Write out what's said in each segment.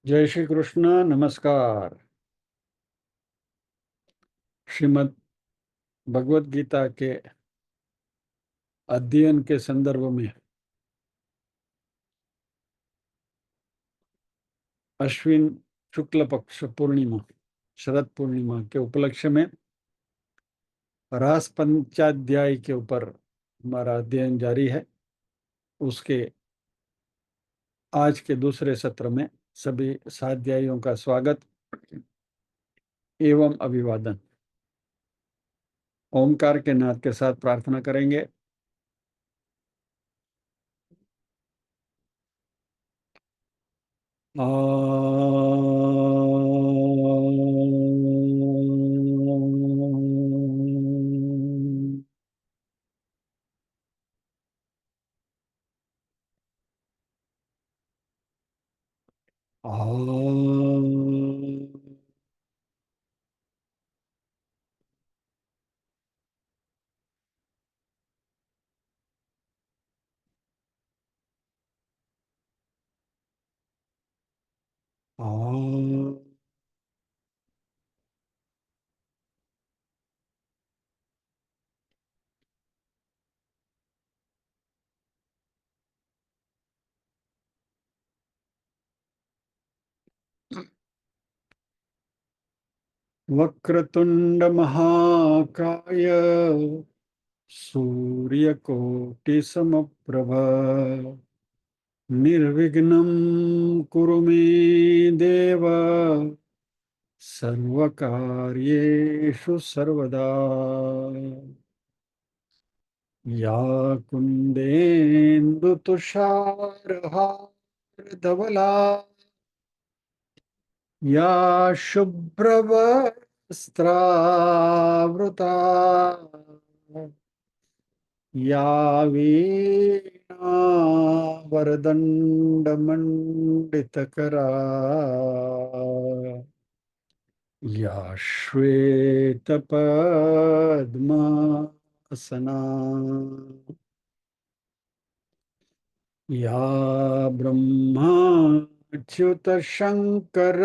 जय श्री कृष्ण। नमस्कार। श्रीमद् भगवत गीता के अध्ययन के संदर्भ में अश्विन शुक्ल पक्ष पूर्णिमा, शरद पूर्णिमा के उपलक्ष्य में रास पंचाध्याय के ऊपर हमारा अध्ययन जारी है। उसके आज के दूसरे सत्र में सभी साध्यायियों का स्वागत एवं अभिवादन। ओमकार के नाद के साथ प्रार्थना करेंगे। आ वक्रतुंड महाकाय सूर्यकोटि समप्रभ निर्विघ्नं कुरु मे देव सर्वकार्येषु सर्वदा। या कुन्देन्दु तुषारहार धवला या शुभ्रवस्त्रावृता या वीणावरदण्डमण्डितकरा या श्वेतपद्मासना या ब्रह्माच्युतशङ्कर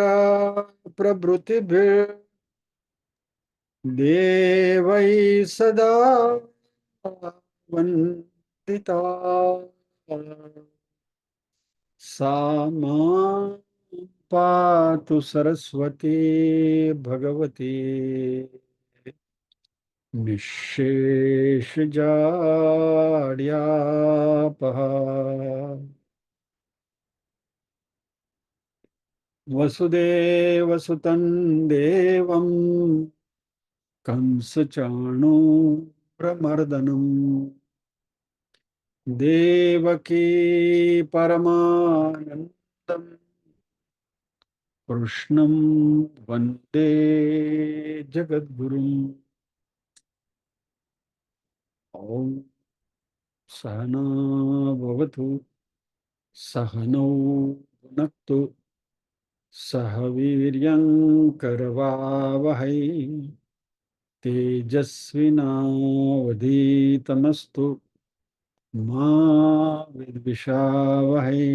प्रभृतिभिर्देवैः सदा वन्दिता। सा मां पातु सरस्वती भगवती निःशेषजाड्यापहा। वसुदेवसुतं देवं कंसचाणूरमर्दनम् देवकी परमानन्दम् कृष्णं वन्दे जगद्गुरुम्। ॐ सहना भवतु सहनौ भुनक्तु सह वीर्यं करवावहै तेजस्विनावधीतमस्तु मा विद्विषावहै।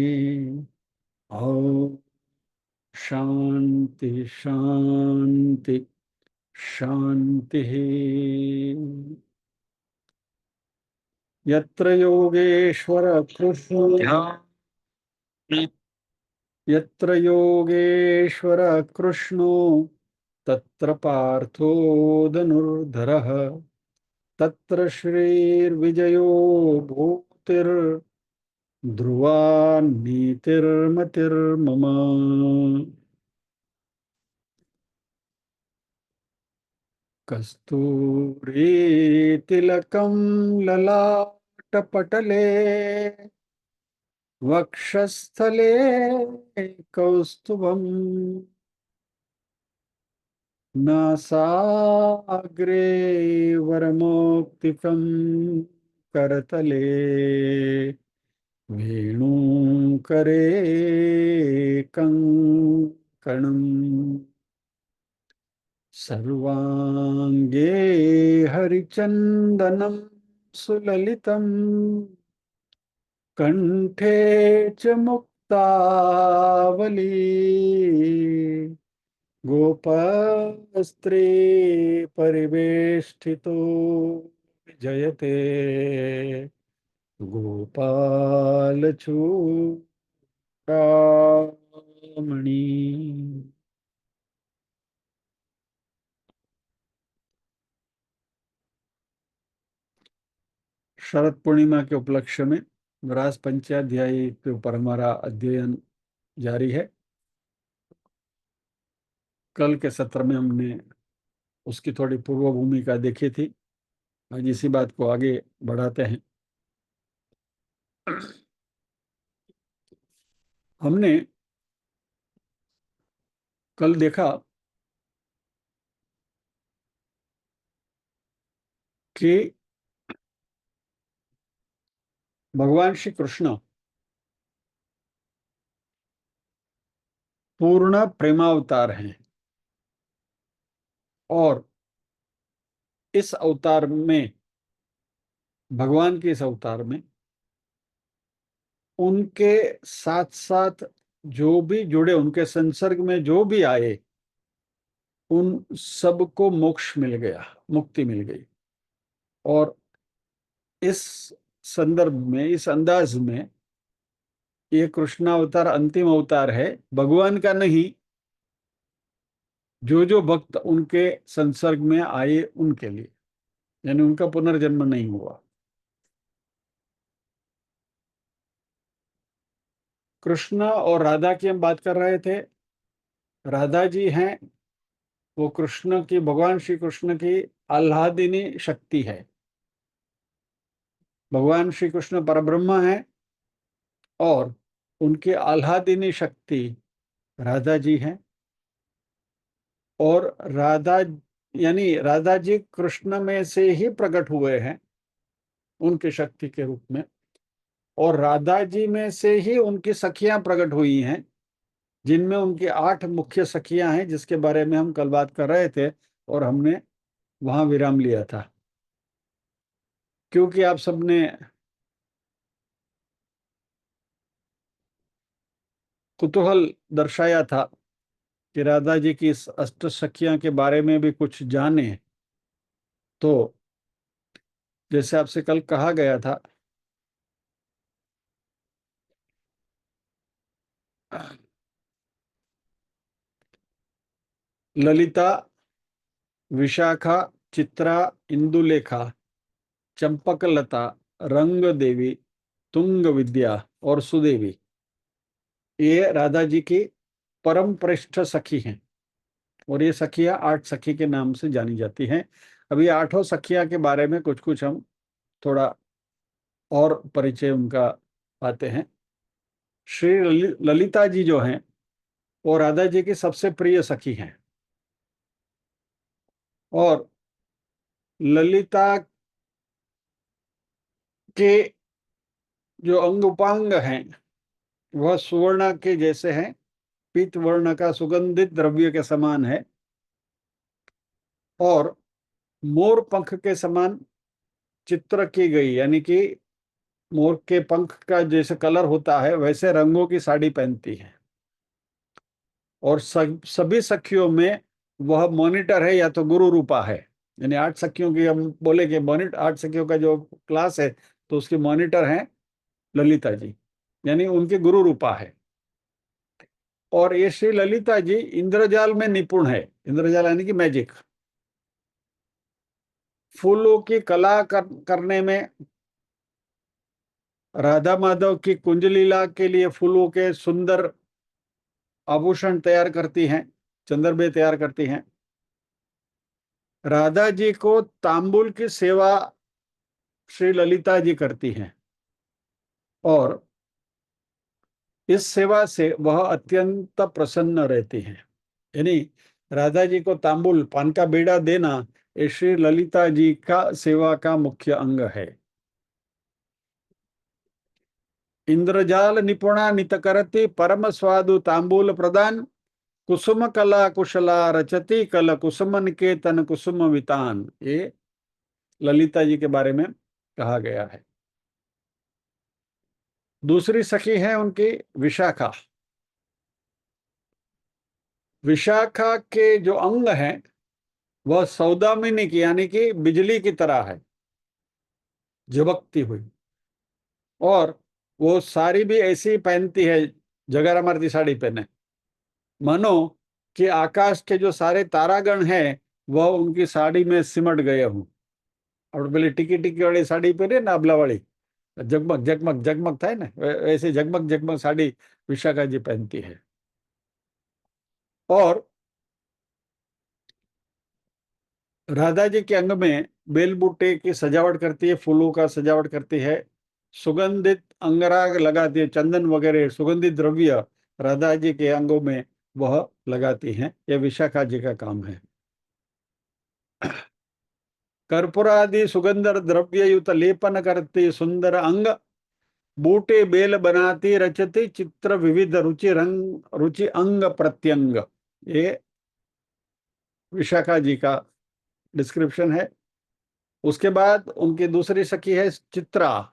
ॐ शांति शांति शांति। यत्र योगेश्वर कृष्णो यत्र योगेश्वर कृष्णो तत्र पार्थो धनुर्धरः तत्र श्रीर्विजयो भूतिर्ध्रुवा नीतिर्मतिर्मम। कस्तूरी तिलकं ललाटपटले वक्षस्थले कौस्तुभम् नासाग्रे वरमोक्तिकं करतले वेणुकरे कङ्कणम् सर्वांगे हरिचंदनं सुललितं कंठे च गोपस्त्री परिवेष्टितो जयते गोपालचूड़ामणि। शरद पूर्णिमा के उपलक्ष्य में रास पंचाध्यायी के ऊपर हमारा अध्ययन जारी है। कल के सत्र में हमने उसकी थोड़ी पूर्व भूमिका देखी थी। आज इसी बात को आगे बढ़ाते हैं। हमने कल देखा कि भगवान श्री कृष्ण पूर्ण प्रेमावतार हैं और इस अवतार में, भगवान के इस अवतार में उनके साथ साथ जो भी जुड़े, उनके संसर्ग में जो भी आए, उन सबको मोक्ष मिल गया, मुक्ति मिल गई। और इस संदर्भ में, इस अंदाज में, ये कृष्णावतार अंतिम अवतार है, भगवान का नहीं, जो जो भक्त उनके संसर्ग में आए उनके लिए, यानी उनका पुनर्जन्म नहीं हुआ। कृष्ण और राधा की हम बात कर रहे थे। राधा जी हैं, वो कृष्ण की, भगवान श्री कृष्ण की आह्लादिनी शक्ति है। भगवान श्री कृष्ण परब्रह्म है और उनकी आह्लादिनी शक्ति राधा जी हैं। और राधा, यानी राधा जी कृष्ण में से ही प्रकट हुए हैं उनकी शक्ति के रूप में, और राधा जी में से ही उनकी सखियां प्रकट हुई हैं, जिनमें उनकी 8 मुख्य सखियां हैं, जिसके बारे में हम कल बात कर रहे थे और हमने वहां विराम लिया था। क्योंकि आप सबने कुतूहल दर्शाया था कि राधा जी की इस अष्ट सखियां के बारे में भी कुछ जाने, तो जैसे आपसे कल कहा गया था, ललिता, विशाखा, चित्रा, इंदुलेखा, चंपकलता, रंग देवी, तुंग विद्या और सुदेवी, ये राधा जी की परम श्रेष्ठ सखी हैं। और ये सखियां 8 सखी के नाम से जानी जाती हैं। अभी 8 सखियां के बारे में कुछ कुछ हम थोड़ा और परिचय उनका पाते हैं। श्री ललिता जी जो हैं, वो राधा जी की सबसे प्रिय सखी हैं। और ललिता के जो अंग उपांग हैं, वह सुवर्ण के जैसे हैं, पीत वर्ण का सुगंधित द्रव्य के समान है, और मोर पंख के समान चित्र की गई, यानी कि मोर के पंख का जैसे कलर होता है वैसे रंगों की साड़ी पहनती है। और सभी सखियों में वह मॉनिटर है या तो गुरु रूपा है। यानी 8 सखियों की हम बोले कि मॉनिटर, 8 सखियों का जो क्लास है, तो उसकी मॉनिटर है ललिता जी, यानी उनकी गुरु रूपा है। और ये श्री ललिता जी इंद्रजाल में निपुण है। इंद्रजाल यानी कि मैजिक, फूलों की कला करने में, राधा माधव की कुंजलीला के लिए फूलों के सुंदर आभूषण तैयार करती हैं, चंदरबे तैयार करती हैं। राधा जी को तांबुल की सेवा श्री ललिता जी करती हैं, और इस सेवा से वह अत्यंत प्रसन्न रहती हैं। यानी राधा जी को तांबुल, पान का बीड़ा देना, ये श्री ललिता जी का सेवा का मुख्य अंग है। इंद्रजाल निपुणा नित करती परम स्वादु तांबूल प्रदान, कुसुम कला कुशला रचती कल कुसुम निकेतन कुसुम वितान, ये ललिता जी के बारे में कहा गया है। दूसरी सखी है उनकी विशाखा। विशाखा के जो अंग हैं वह सौदामिनी की यानी कि बिजली की तरह है, झबकती हुई। और वो साड़ी भी ऐसी ही पहनती है, जगरा मारती साड़ी पहने, मानो कि आकाश के जो सारे तारागण हैं वह उनकी साड़ी में सिमट गए हों। और पहले टिकी टिकी वाली साड़ी पहने ना, अबला वाली, जगमग जगमग जगमग था ना, वैसे जगमग जगमग साड़ी विशाखा जी पहनती है। और राधा जी के अंग में बेल बूटे की सजावट करती है, फूलों का सजावट करती है, सुगंधित अंगराग लगाती है, चंदन वगैरह सुगंधित द्रव्य राधा जी के अंगों में वह लगाती हैं। यह विशाखा जी का काम है। कर्पूरादि सुगंध द्रव्य युत लेपन करती सुंदर अंग, बूटे बेल बनाती रचती चित्र विविध रुचि रंग रुचि अंग प्रत्यंग। ये विशाखा जी का डिस्क्रिप्शन है। उसके बाद उनकी दूसरी सखी है चित्रा।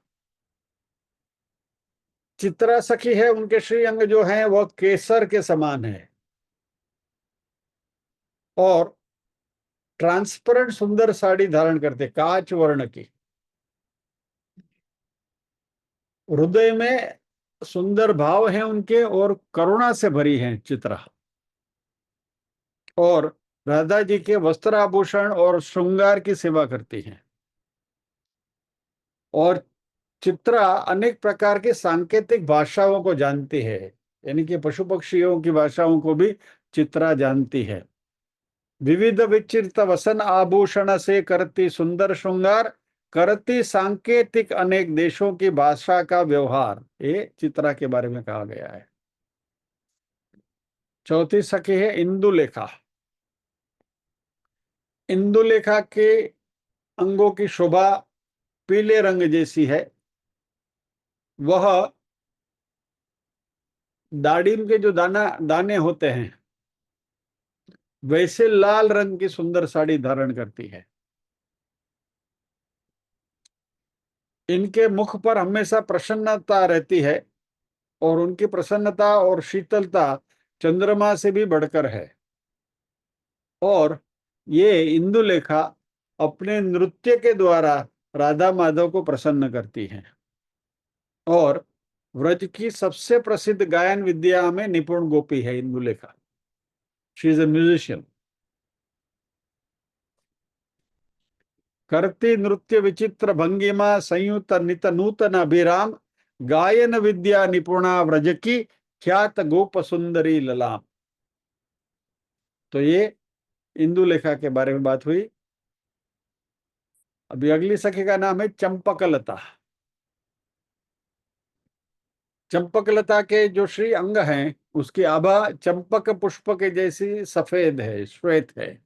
चित्रा सखी है, उनके श्री अंग जो है वह केसर के समान है और ट्रांसपेरेंट सुंदर साड़ी धारण करते, कांच वर्ण की। हृदय में सुंदर भाव हैं उनके और करुणा से भरी हैं चित्रा। और राधा जी के वस्त्राभूषण और श्रृंगार की सेवा करती हैं। और चित्रा अनेक प्रकार की सांकेतिक भाषाओं को जानती है, यानी कि पशु पक्षियों की भाषाओं को भी चित्रा जानती है। विविध विचित्र वसन आभूषण से करती सुंदर श्रृंगार, करती सांकेतिक अनेक देशों की भाषा का व्यवहार, ये चित्रा के बारे में कहा गया है। चौथी सखी है इंदुलेखा। इंदुलेखा के अंगों की शोभा पीले रंग जैसी है। वह दाड़िम के जो दाने होते हैं वैसे लाल रंग की सुंदर साड़ी धारण करती है। इनके मुख पर हमेशा प्रसन्नता रहती है और उनकी प्रसन्नता और शीतलता चंद्रमा से भी बढ़कर है। और ये इंदुलेखा अपने नृत्य के द्वारा राधा माधव को प्रसन्न करती हैं। और व्रज की सबसे प्रसिद्ध गायन विद्या में निपुण गोपी है Indulekha. She is a musician. करती नृत्य विचित्र भंगिमा संयुत नित नूतन अभिराम, गायन विद्या निपुणा व्रज की ख्यात गोप सुंदरी ललाम। तो ये इंदुलेखा के बारे में बात हुई। अभी अगली सखी का नाम है चंपकलता। चंपकलता के जो श्री अंग हैं उसकी आभा चंपक पुष्प के जैसी सफेद है, श्वेत है।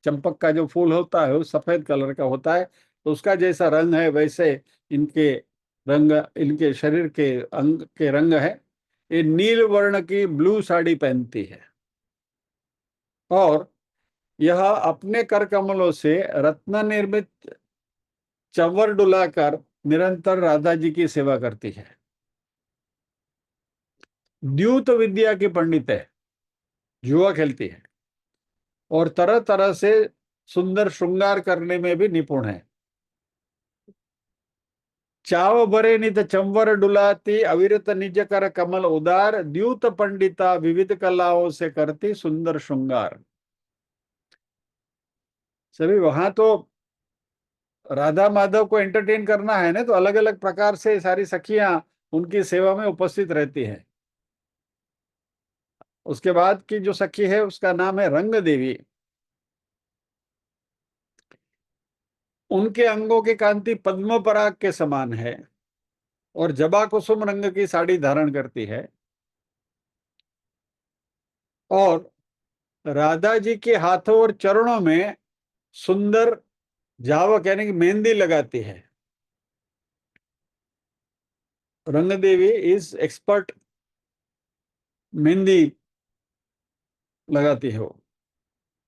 चंपक का जो फूल होता है वो सफेद कलर का होता है, तो उसका जैसा रंग है वैसे इनके रंग, इनके शरीर के अंग के रंग है। ये नील वर्ण की ब्लू साड़ी पहनती है और यह अपने कर कमलों से रत्न निर्मित चंवर डुलाकर निरंतर राधा जी की सेवा करती है। द्यूत विद्या की पंडित है, जुआ खेलती है और तरह तरह से सुंदर श्रृंगार करने में भी निपुण है। चाव भरे नित चंवर डुलाती अविरत निज कर कमल उदार, द्यूत पंडिता विविध कलाओं से करती सुंदर श्रृंगार। सभी वहां तो राधा माधव को एंटरटेन करना है ना, तो अलग अलग प्रकार से सारी सखियां उनकी सेवा में उपस्थित रहती हैं। उसके बाद की जो सखी है उसका नाम है रंग देवी। उनके अंगों की कांति पद्म पराग के समान है और जबा कुसुम रंग की साड़ी धारण करती है। और राधा जी के हाथों और चरणों में सुंदर जावक यानी कि मेहंदी लगाती है। रंग देवी इज एक्सपर्ट मेहंदी लगाती है वो।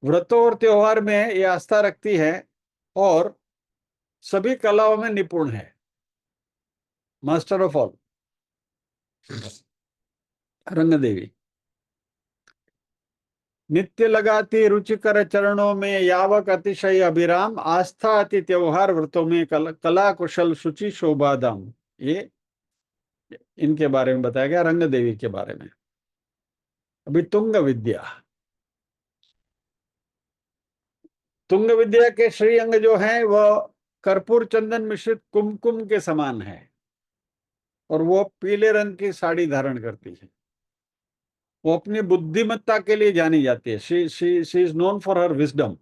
व्रतों और त्योहार में ये आस्था रखती है और सभी कलाओं में निपुण है, मास्टर ऑफ ऑल। रंग देवी। नित्य लगाती रुचिकर चरणों में यावक अतिशय अभिराम, आस्था अति त्योहार व्रतों में कला कुशल शुचि शोभाधाम। ये इनके बारे में बताया गया, रंग देवी के बारे में। अभी तुंग विद्या। तुंग विद्या के श्री अंग जो है वह कर्पूर चंदन मिश्रित कुमकुम के समान है, और वो पीले रंग की साड़ी धारण करती है। वो अपनी बुद्धिमत्ता के लिए जानी जाती है। She is known for her wisdom.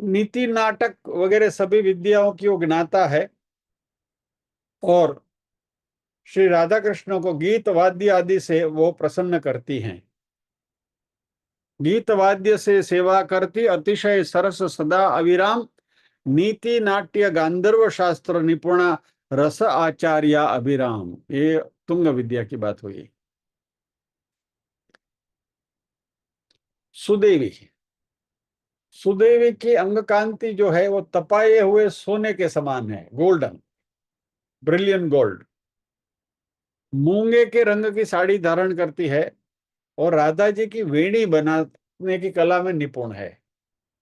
नीति नाटक वगैरह सभी विद्याओं की वो ज्ञाता है, और श्री राधा कृष्ण को गीत वाद्य आदि से वो प्रसन्न करती हैं। गीत वाद्य से सेवा करती अतिशय सरस सदा अविराम, नीति नाट्य गांधर्व शास्त्र निपुणा रस आचार्य अभिराम। ये तुंग विद्या की बात हुई। सुदेवी। सुदेवी की अंग कांति जो है वो तपाए हुए सोने के समान है, गोल्डन, ब्रिलियंट गोल्ड। मूंगे के रंग की साड़ी धारण करती है, और राधा जी की वेणी बनाने की कला में निपुण है।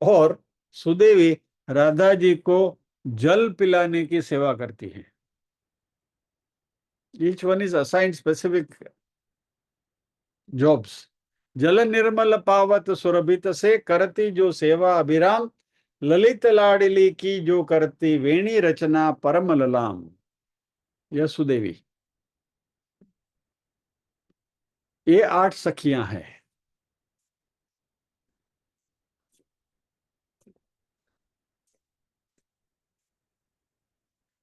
और सुदेवी राधा जी को जल पिलाने की सेवा करती है। Each one is assigned specific jobs. जल निर्मल पावत सुरभित से करती जो सेवा अभिराम, ललित लाडली की जो करती वेणी रचना परम ललाम। यह सुदेवी। ये 8 सखियां हैं।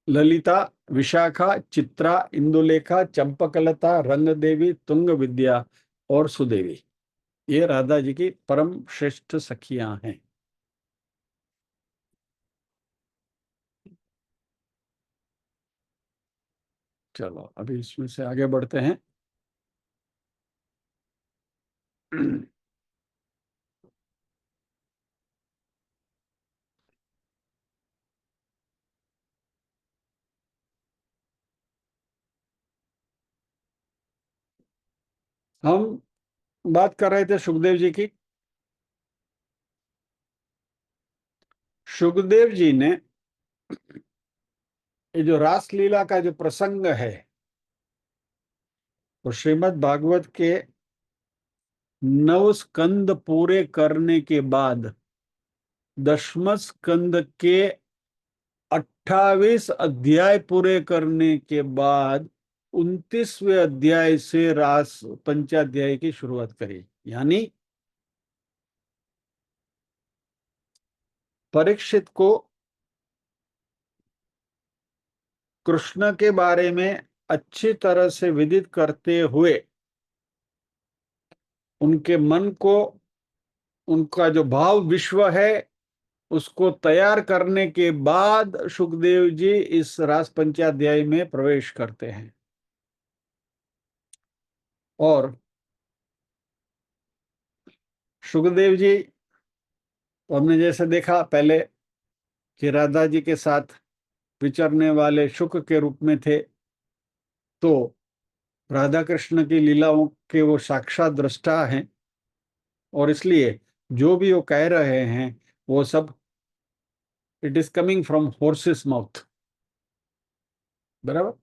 ललिता, विशाखा, चित्रा, इंदुलेखा, चंपकलता, रंग देवी, तुंग विद्या और सुदेवी। ये राधा जी की परम श्रेष्ठ सखियां हैं। चलो अभी इसमें से आगे बढ़ते हैं। हम बात कर रहे थे सुखदेव जी की। सुखदेव जी ने ये जो रासलीला का जो प्रसंग है, वो श्रीमद् भागवत के 9 स्कंद पूरे करने के बाद 10वें स्कंद के 28 अध्याय पूरे करने के बाद 29वें अध्याय से रास पंचाध्याय की शुरुआत करी। यानी परीक्षित को कृष्ण के बारे में अच्छी तरह से विदित करते हुए उनके मन को, उनका जो भाव विश्व है उसको तैयार करने के बाद सुखदेव जी इस रास पंचाध्याय में प्रवेश करते हैं। और सुखदेव जी, तो हमने जैसे देखा पहले कि राधा जी के साथ विचरने वाले शुक के रूप में थे, तो राधा कृष्ण की लीलाओं के वो साक्षात दृष्टा हैं, और इसलिए जो भी वो कह रहे हैं वो सब it is coming from horses mouth. बराबर।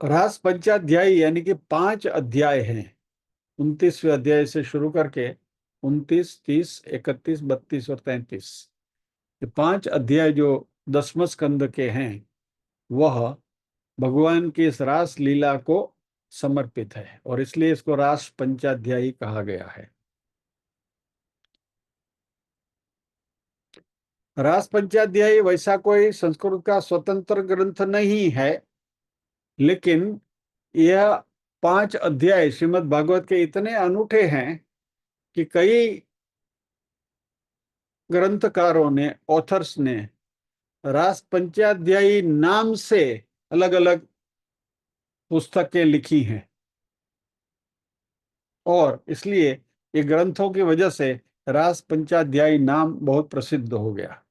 रास पंचाध्यायी यानी कि 5 अध्याय हैं। 29वें अध्याय से शुरू करके 29, 30, 31, 32 और 33, ये 5 अध्याय जो 10वें स्कंद के हैं, वह भगवान की इस रास लीला को समर्पित है, और इसलिए इसको रास पंचाध्यायी कहा गया है। रास पंचाध्यायी वैसा कोई संस्कृत का स्वतंत्र ग्रंथ नहीं है, लेकिन यह 5 अध्याय श्रीमद् भागवत के इतने अनूठे हैं कि कई ग्रंथकारों ने, ऑथर्स ने रास पंचाध्यायी नाम से अलग अलग पुस्तकें लिखी हैं, और इसलिए ये ग्रंथों की वजह से रास पंचाध्यायी नाम बहुत प्रसिद्ध हो गया।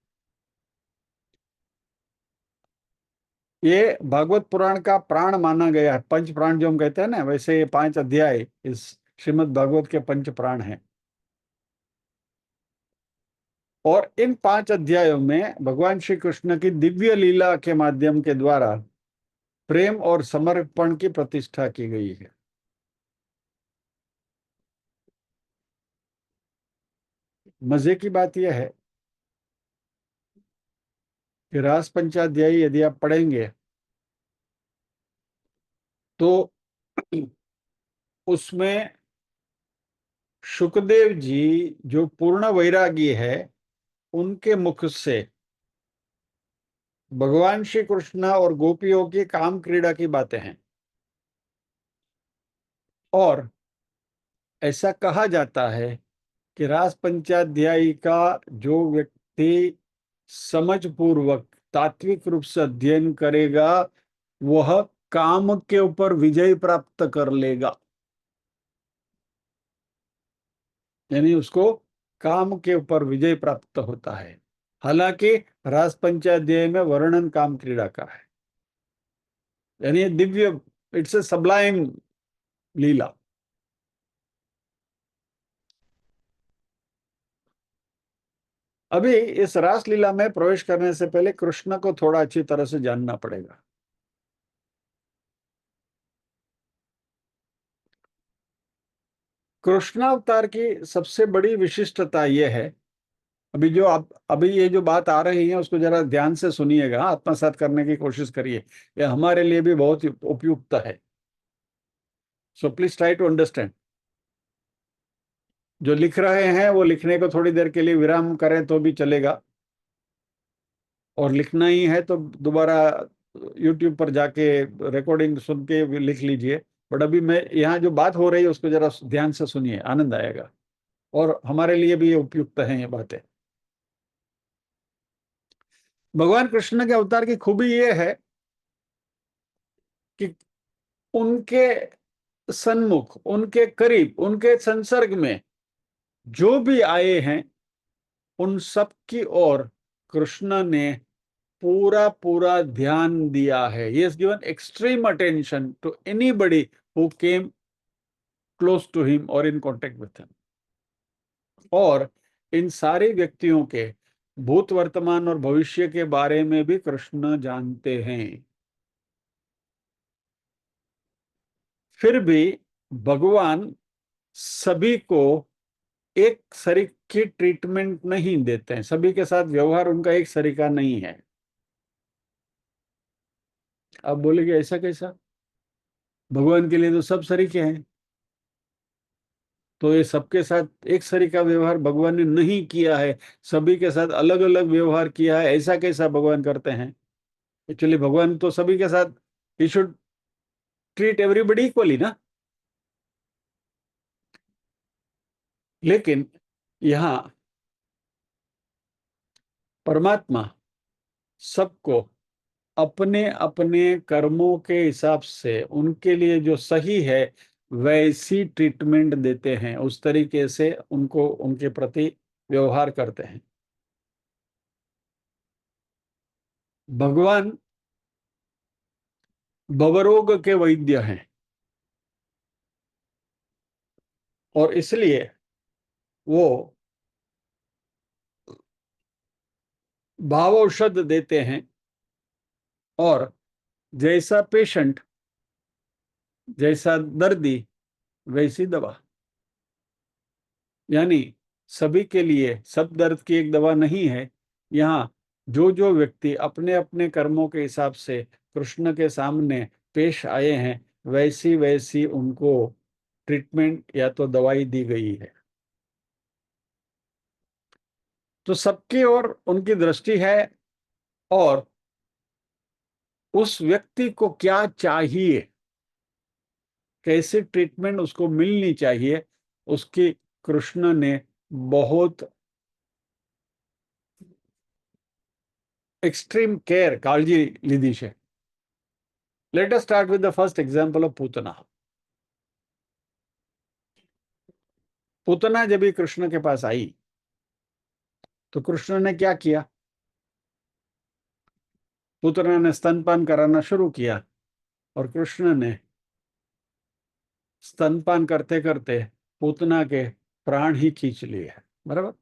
ये भागवत पुराण का प्राण माना गया है। पंच प्राण जो हम कहते हैं ना, वैसे ये 5 अध्याय इस श्रीमद् भागवत के पंच प्राण हैं। और इन 5 अध्यायों में भगवान श्री कृष्ण की दिव्य लीला के माध्यम के द्वारा प्रेम और समर्पण की प्रतिष्ठा की गई है। मजे की बात यह है कि रास पंचाध्यायी यदि आप पढ़ेंगे तो उसमें सुखदेव जी जो पूर्ण वैरागी है, उनके मुख से भगवान श्री कृष्ण और गोपियों की काम क्रीड़ा की बातें हैं। और ऐसा कहा जाता है कि रास पंचाध्यायी का जो व्यक्ति समझ पूर्वक तात्विक रूप से अध्ययन करेगा, वह काम के ऊपर विजय प्राप्त कर लेगा। यानी उसको काम के ऊपर विजय प्राप्त होता है। हालांकि रास पंचाध्याय में वर्णन काम क्रीड़ा का है, यानी दिव्य, इट्स ए सबलाइम लीला। अभी इस रास लीला में प्रवेश करने से पहले कृष्ण को थोड़ा अच्छी तरह से जानना पड़ेगा। कृष्णावतार की सबसे बड़ी विशिष्टता यह है, अभी जो आप अभी ये जो बात आ रही है उसको जरा ध्यान से सुनिएगा, आत्मसात करने की कोशिश करिए। यह हमारे लिए भी बहुत उपयुक्त है। So please try to understand. जो लिख रहे हैं वो लिखने को थोड़ी देर के लिए विराम करें तो भी चलेगा, और लिखना ही है तो दोबारा यूट्यूब पर जाके रिकॉर्डिंग सुन के भी लिख लीजिए। बट अभी मैं यहाँ जो बात हो रही है उसको जरा ध्यान से सुनिए, आनंद आएगा। और हमारे लिए भी ये उपयुक्त है ये बातें। भगवान कृष्ण के अवतार की खूबी ये है कि उनके सन्मुख, उनके करीब, उनके संसर्ग में जो भी आए हैं, उन सब की ओर कृष्ण ने पूरा पूरा ध्यान दिया है। He has given extreme attention to anybody who came close to him और इन कांटेक्ट विथ हिम। और इन सारे व्यक्तियों के भूत, वर्तमान और भविष्य के बारे में भी कृष्ण जानते हैं। फिर भी भगवान सभी को एक सरीकी ट्रीटमेंट नहीं देते हैं। सभी के साथ व्यवहार उनका एक सरीका नहीं है। आप बोलेंगे ऐसा कैसा, भगवान के लिए तो सब सरीके हैं। तो ये सबके साथ एक सरीका व्यवहार भगवान ने नहीं किया है, सभी के साथ अलग अलग व्यवहार किया है, ऐसा कैसा भगवान करते हैं? एक्चुअली भगवान तो सभी के साथ, he should treat everybody equally ना। लेकिन यहाँ परमात्मा सबको अपने अपने कर्मों के हिसाब से उनके लिए जो सही है वैसी ट्रीटमेंट देते हैं, उस तरीके से उनको उनके प्रति व्यवहार करते हैं। भगवान भवरोग के वैद्य हैं, और इसलिए वो भाव औषध देते हैं। और जैसा पेशेंट, जैसा दर्दी, वैसी दवा। यानी सभी के लिए सब दर्द की एक दवा नहीं है। यहाँ जो जो व्यक्ति अपने अपने कर्मों के हिसाब से कृष्ण के सामने पेश आए हैं, वैसी वैसी उनको ट्रीटमेंट या तो दवाई दी गई है। तो सबकी ओर उनकी दृष्टि है, और उस व्यक्ति को क्या चाहिए, कैसे ट्रीटमेंट उसको मिलनी चाहिए, उसकी कृष्ण ने बहुत एक्सट्रीम केयर, काळजी लीधी है। Let us start with the first example of Putana. Putana जब भी कृष्ण के पास आई तो कृष्ण ने क्या किया? पूतना ने स्तनपान कराना शुरू किया और कृष्ण ने स्तनपान करते करते पूतना के प्राण ही खींच लिए। बराबर।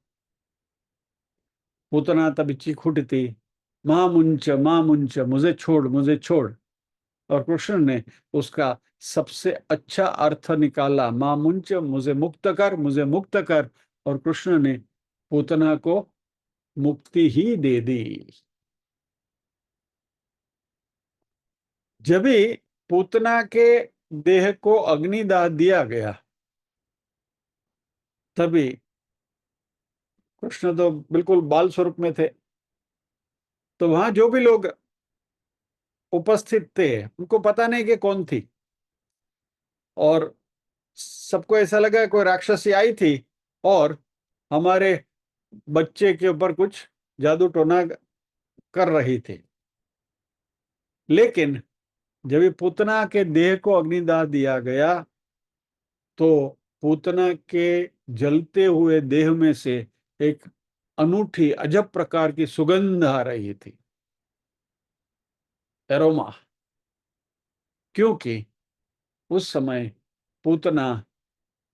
पूतना तब चीख उठती, मां मुंच, मुझे छोड़, मुझे छोड़। और कृष्ण ने उसका सबसे अच्छा अर्थ निकाला, मां मुंच, मुझे मुक्त कर, मुझे मुक्त कर। और कृष्ण ने पूतना को मुक्ति ही दे दी। जब भी पूतना के देह को अग्निदाह दिया गया, तभी कृष्ण तो बिल्कुल बाल स्वरूप में थे, तो वहां जो भी लोग उपस्थित थे उनको पता नहीं कि कौन थी, और सबको ऐसा लगा कोई राक्षसी आई थी और हमारे बच्चे के ऊपर कुछ जादू टोना कर रही थी। लेकिन जब ये पूतना के देह को अग्निदाह दिया गया, तो पूतना के जलते हुए देह में से एक अनूठी अजब प्रकार की सुगंध आ रही थी, एरोमा। क्योंकि उस समय पूतना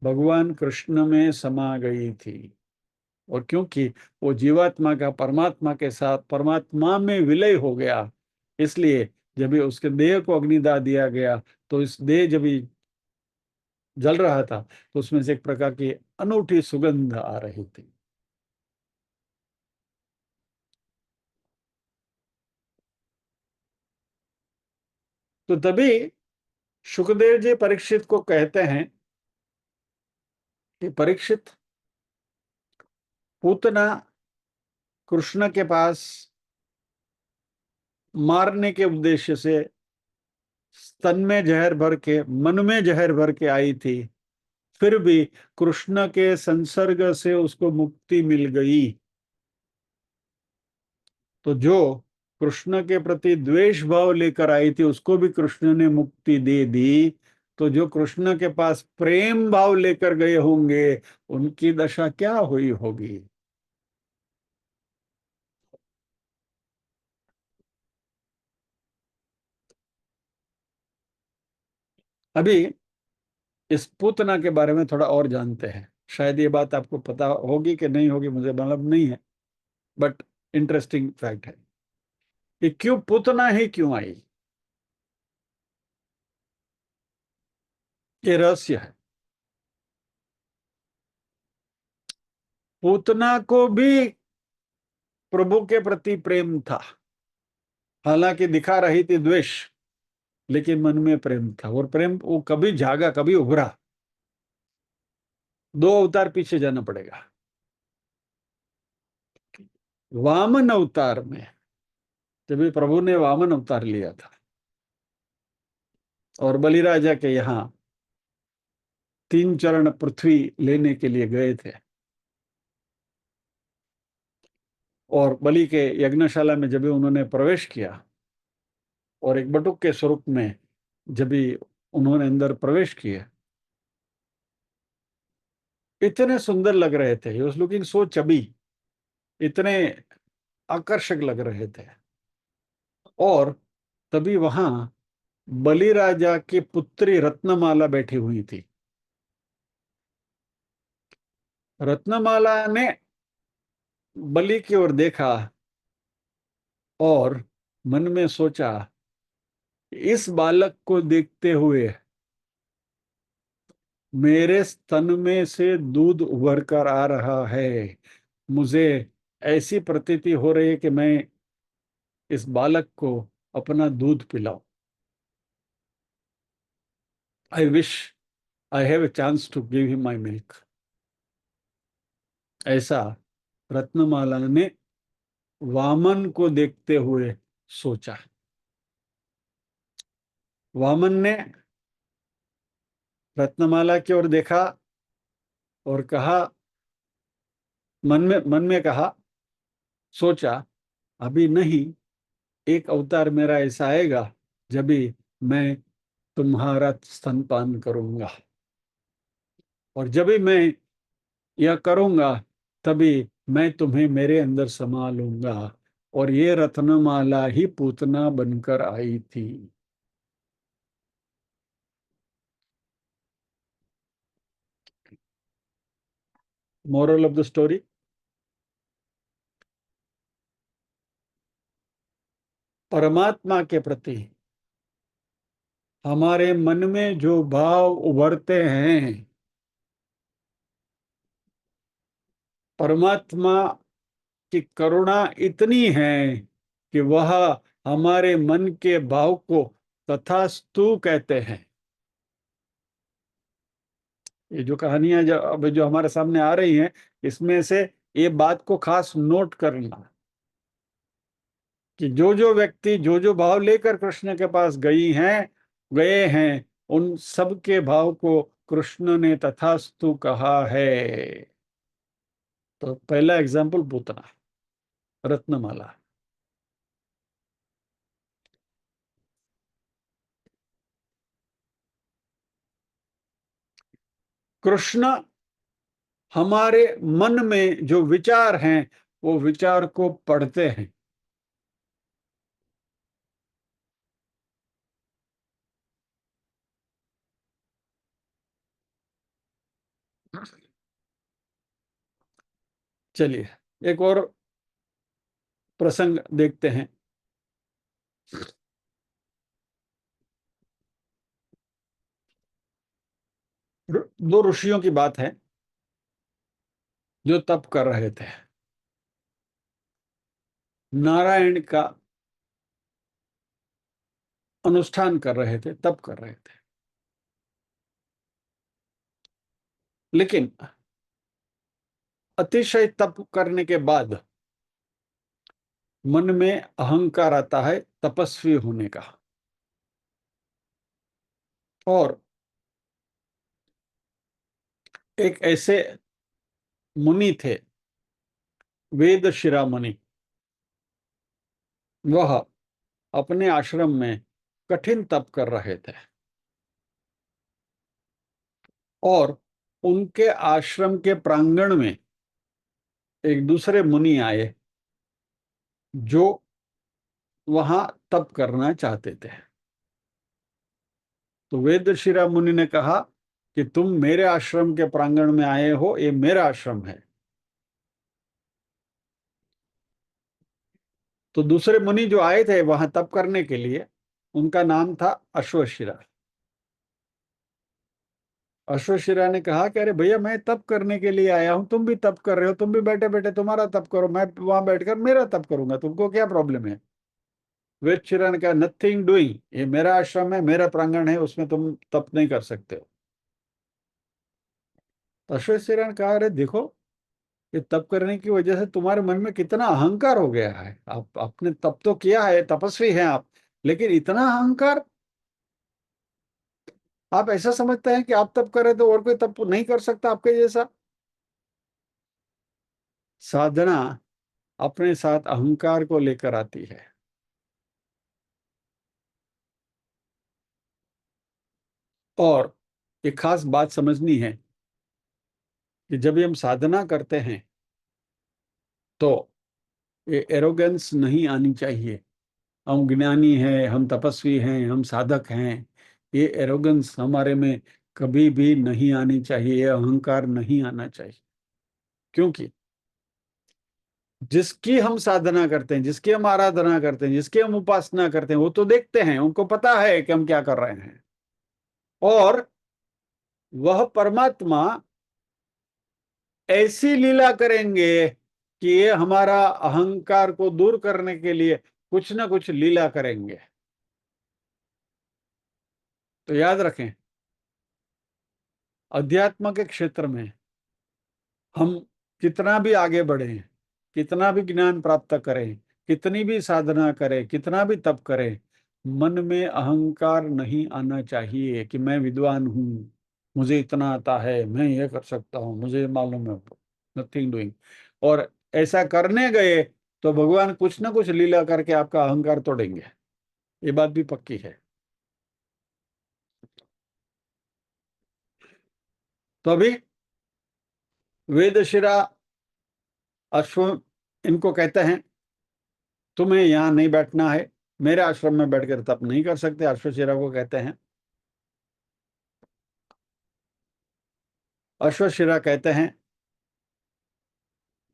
भगवान कृष्ण में समा गई थी, और क्योंकि वो जीवात्मा का परमात्मा के साथ परमात्मा में विलय हो गया, इसलिए जब भी उसके देह को अग्निदाह दिया गया, तो इस देह जब भी जल रहा था तो उसमें से एक प्रकार की अनूठी सुगंध आ रही थी। तो तभी सुखदेव जी परीक्षित को कहते हैं कि परीक्षित, पूतना कृष्ण के पास मारने के उद्देश्य से स्तन में जहर भर के, मन में जहर भर के आई थी, फिर भी कृष्ण के संसर्ग से उसको मुक्ति मिल गई। तो जो कृष्ण के प्रति द्वेष भाव लेकर आई थी उसको भी कृष्ण ने मुक्ति दे दी। तो जो कृष्ण के पास प्रेम भाव लेकर गए होंगे उनकी दशा क्या हुई होगी। अभी इस पूतना के बारे में थोड़ा और जानते हैं। शायद ये बात आपको पता होगी कि नहीं होगी, मुझे मालूम नहीं है, बट इंटरेस्टिंग फैक्ट है। ये क्यों पूतना ही क्यों आई, ये रहस्य है। पूतना को भी प्रभु के प्रति प्रेम था, हालांकि दिखा रही थी द्वेष, लेकिन मन में प्रेम था। और प्रेम वो कभी जागा, कभी उभरा। दो अवतार पीछे जाना पड़ेगा। वामन अवतार में जब भी प्रभु ने वामन अवतार लिया था और बलिराजा के यहाँ 3 चरण पृथ्वी लेने के लिए गए थे, और बलि के यज्ञशाला में जब भी उन्होंने प्रवेश किया और एक बटुक के स्वरूप में जब भी उन्होंने अंदर प्रवेश किए, इतने सुंदर लग रहे थे, he was looking so chubby, इतने आकर्षक लग रहे थे। और तभी वहां बलि राजा की पुत्री रत्नमाला बैठी हुई थी। रत्नमाला ने बलि की ओर देखा और मन में सोचा, इस बालक को देखते हुए मेरे स्तन में से दूध उभर कर आ रहा है। मुझे ऐसी प्रतीति हो रही है कि मैं इस बालक को अपना दूध पिलाऊं। I wish I have a chance to give him my milk. ऐसा रत्नमाला ने वामन को देखते हुए सोचा। वामन ने रत्नमाला की ओर देखा और कहा, मन में कहा, सोचा, अभी नहीं, एक अवतार मेरा ऐसा आएगा जब भी मैं तुम्हारा स्तनपान करूंगा, और जब भी मैं यह करूंगा तभी मैं तुम्हें मेरे अंदर समा लूंगा और ये रत्नमाला ही पूतना बनकर आई थी। मोरल ऑफ द स्टोरी, परमात्मा के प्रति हमारे मन में जो भाव उभरते हैं, परमात्मा की करुणा इतनी है कि वह हमारे मन के भाव को तथास्तु कहते हैं। ये जो कहानियां जो अब जो हमारे सामने आ रही हैं, इसमें से ये बात को खास नोट करना कि जो व्यक्ति जो भाव लेकर कृष्ण के पास गए हैं, उन सब के भाव को कृष्ण ने तथास्तु कहा है। तो पहला एग्जाम्पल पूतना, रत्नमाला। कृष्ण हमारे मन में जो विचार हैं, वो विचार को पढ़ते हैं। चलिए एक और प्रसंग देखते हैं। दो ऋषियों की बात है जो तप कर रहे थे, नारायण का अनुष्ठान कर रहे थे, तप कर रहे थे। लेकिन अतिशय तप करने के बाद मन में अहंकार आता है तपस्वी होने का। और एक ऐसे मुनि थे, वेद शिरोमणि। वह अपने आश्रम में कठिन तप कर रहे थे और उनके आश्रम के प्रांगण में एक दूसरे मुनि आए जो वहां तप करना चाहते थे। तो वेदशिरा मुनि ने कहा कि तुम मेरे आश्रम के प्रांगण में आए हो, ये मेरा आश्रम है। तो दूसरे मुनि जो आए थे वहां तप करने के लिए, उनका नाम था अश्वशिरा। अश्वशिरा ने कहा कि अरे भैया, मैं तप करने के लिए आया हूं, तुम भी तप कर रहे हो, तुम भी बैठे बैठे तुम्हारा तप करो, मैं वहां बैठकर मेरा तप करूंगा, तुमको क्या प्रॉब्लम है। वेदशिरा ने कहा नथिंग डूइंग, ये मेरा आश्रम है, मेरा प्रांगण है, उसमें तुम तप नहीं कर सकते हो। तो अश्वशिरा ने कहा अरे देखो, ये तप करने की वजह से तुम्हारे मन में कितना अहंकार हो गया है। आप आपने तप तो किया है, तपस्वी हैं आप, लेकिन इतना अहंकार। आप ऐसा समझते हैं कि आप तप कर रहे तो और कोई तप नहीं कर सकता आपके जैसा। साधना अपने साथ अहंकार को लेकर आती है। और एक खास बात समझनी है कि जब हम साधना करते हैं तो ये एरोगेंस नहीं आनी चाहिए। हम ज्ञानी हैं, हम तपस्वी हैं, हम साधक हैं, ये एरोगेंस हमारे में कभी भी नहीं आनी चाहिए, ये अहंकार नहीं आना चाहिए। क्योंकि जिसकी हम साधना करते हैं, जिसकी हम आराधना करते हैं, जिसकी हम उपासना करते हैं, वो तो देखते हैं, उनको पता है कि हम क्या कर रहे हैं। और वह परमात्मा ऐसी लीला करेंगे कि ये हमारा अहंकार को दूर करने के लिए कुछ ना कुछ लीला करेंगे। तो याद रखें, अध्यात्म के क्षेत्र में हम कितना भी आगे बढ़े, कितना भी ज्ञान प्राप्त करें, कितनी भी साधना करें, कितना भी तप करें, मन में अहंकार नहीं आना चाहिए कि मैं विद्वान हूं, मुझे इतना आता है, मैं ये कर सकता हूँ, मुझे मालूम है। Nothing doing. और ऐसा करने गए तो भगवान कुछ ना कुछ लीला करके आपका अहंकार तोड़ेंगे। ये बात भी पक्की है। तो अभी वेदशिरा, अश्व, इनको कहते हैं तुम्हें यहाँ नहीं बैठना है, मेरे आश्रम में बैठकर तप नहीं कर सकते, अश्वशिरा को कहते हैं। अश्वशिरा कहते हैं,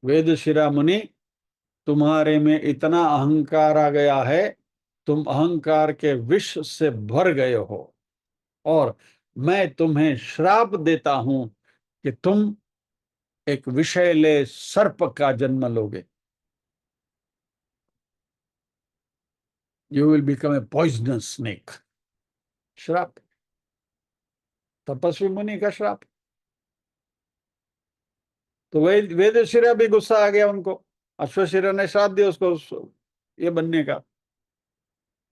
वेदशिरा मुनि, तुम्हारे में इतना अहंकार आ गया है, तुम अहंकार के विष से भर गए हो, और मैं तुम्हें श्राप देता हूं कि तुम एक विषैले सर्प का जन्म लोगे। You will become a poisonous snake. श्राप, तपस्वी मुनि का श्राप। तो वेदशिरा भी गुस्सा आ गया उनको, अश्वशिरा ने श्राप दिया उसको ये बनने का।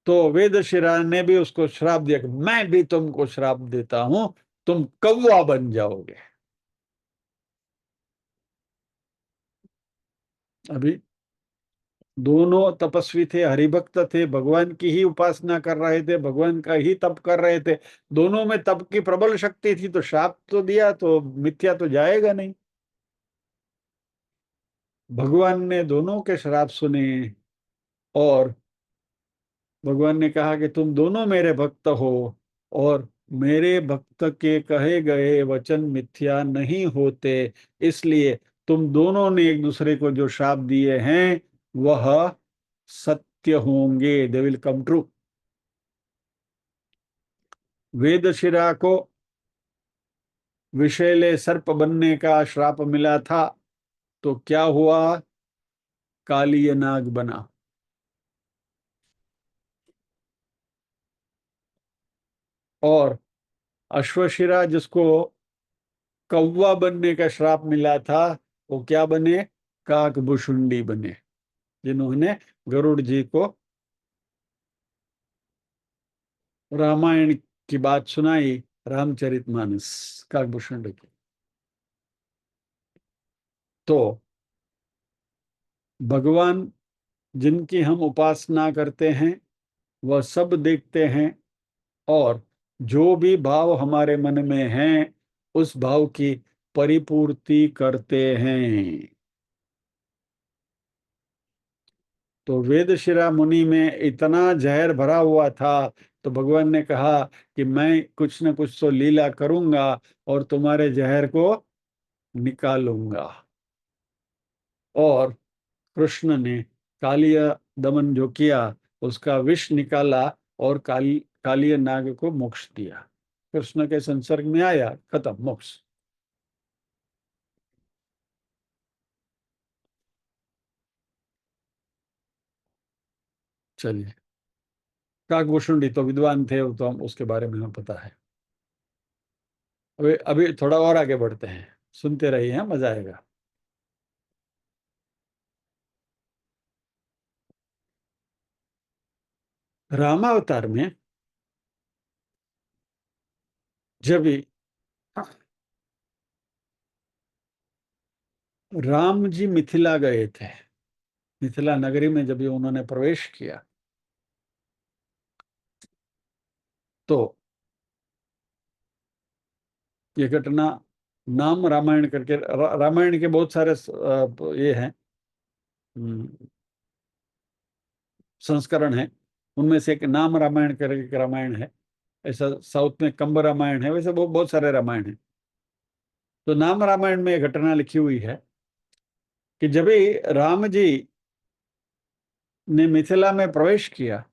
तो वेदशिरा ने भी उसको श्राप दिया कि मैं भी तुमको श्राप देता हूं, तुम कौवा बन जाओगे। अभी दोनों तपस्वी थे, हरिभक्त थे, भगवान की ही उपासना कर रहे थे, भगवान का ही तप कर रहे थे। दोनों में तप की प्रबल शक्ति थी, तो श्राप तो दिया तो मिथ्या तो जाएगा नहीं। भगवान ने दोनों के श्राप सुने, और भगवान ने कहा कि तुम दोनों मेरे भक्त हो, और मेरे भक्त के कहे गए वचन मिथ्या नहीं होते, इसलिए तुम दोनों ने एक दूसरे को जो श्राप दिए हैं वह सत्य होंगे, they will come true. Vedashira को विषैले सर्प बनने का श्राप मिला था, तो क्या हुआ? कालीय नाग बना। और अश्वशिरा जिसको कौवा बनने का श्राप मिला था, वो क्या बने? काकभुशुंडी बने, जिन्होंने गरुड़ जी को रामायण की बात सुनाई, रामचरितमानस काकभुशुंडी की। तो भगवान जिनकी हम उपासना करते हैं वह सब देखते हैं, और जो भी भाव हमारे मन में हैं उस भाव की परिपूर्ति करते हैं। तो वेदशिरा मुनि में इतना जहर भरा हुआ था, तो भगवान ने कहा कि मैं कुछ न कुछ तो लीला करूंगा और तुम्हारे जहर को निकालूंगा। और कृष्ण ने कालिय दमन जो किया, उसका विष निकाला, और कालिय नाग को मोक्ष दिया। कृष्ण के संसर्ग में आया, खत्म, मोक्ष। चलिए, काकभूषुंडी तो विद्वान थे, वो तो हम उसके बारे में हमें पता है। अभी अभी थोड़ा और आगे बढ़ते हैं, सुनते रहिए, हैं, मजा आएगा। रामावतार में जब राम जी मिथिला गए थे, मिथिला नगरी में जब उन्होंने प्रवेश किया, तो ये घटना, नाम रामायण करके, रामायण के बहुत सारे ये हैं, हम्म, संस्करण है। उनमें से एक नाम रामायण करके एक रामायण है। ऐसा साउथ में कंब रामायण है, वैसे बहुत बहुत सारे रामायण हैं। तो नाम रामायण में ये घटना लिखी हुई है कि जब भी राम जी ने मिथिला में प्रवेश किया,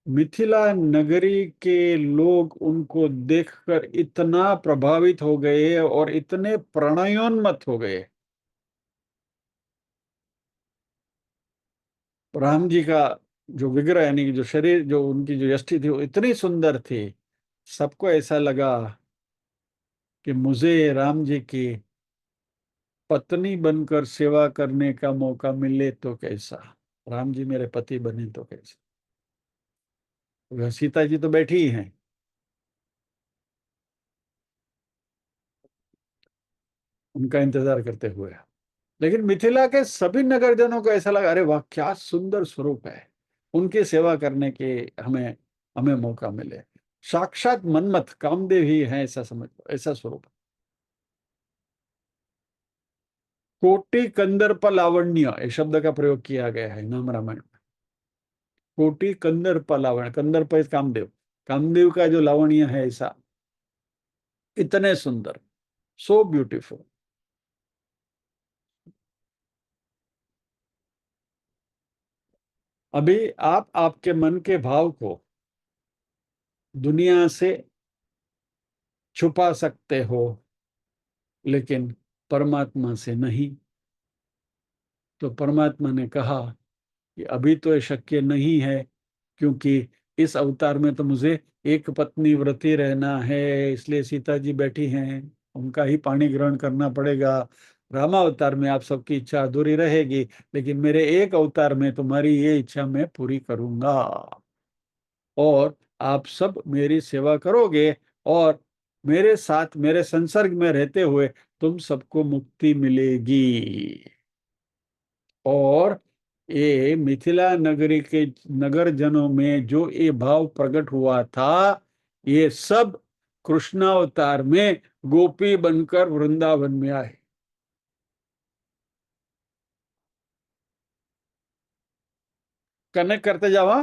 मिथिला नगरी के लोग उनको देखकर इतना प्रभावित हो गए और इतने प्रणयोन्मत्त हो गए। राम जी का जो विग्रह, यानी कि जो शरीर, जो उनकी जो यष्टि थी, वो इतनी सुंदर थी, सबको ऐसा लगा कि मुझे राम जी की पत्नी बनकर सेवा करने का मौका मिले तो कैसा, राम जी मेरे पति बने तो कैसा। वह सीता जी तो बैठी ही हैं, उनका इंतजार करते हुए। लेकिन मिथिला के सभी नगरजनों को ऐसा लगा, अरे वाह क्या सुंदर स्वरूप है, उनकी सेवा करने के हमें हमें मौका मिले। साक्षात मन्मथ कामदेव ही है, ऐसा समझ लो, ऐसा स्वरूप। कोटि कंदर्प लावण्य, ये शब्द का प्रयोग किया गया है नाम रामायण में। कोटि कंदर्प लावण्य, कंदर्प इज कामदेव, कामदेव का जो लावण्य है ऐसा, इतने सुंदर, सो ब्यूटीफुल। अभी आप आपके मन के भाव को दुनिया से छुपा सकते हो, लेकिन परमात्मा से नहीं। तो परमात्मा ने कहा कि अभी तो ये शक्य नहीं है, क्योंकि इस अवतार में तो मुझे एक पत्नी व्रती रहना है, इसलिए सीता जी बैठी हैं, उनका ही पानी ग्रहण करना पड़ेगा। रामावतार में आप सबकी इच्छा अधूरी रहेगी, लेकिन मेरे एक अवतार में तुम्हारी ये इच्छा मैं पूरी करूंगा, और आप सब मेरी सेवा करोगे, और मेरे साथ मेरे संसर्ग में रहते हुए तुम सबको मुक्ति मिलेगी। और ये मिथिला नगरी के नगर जनों में जो ये भाव प्रकट हुआ था, ये सब कृष्णावतार में गोपी बनकर वृंदावन में आए। कनेक्ट करते जावा।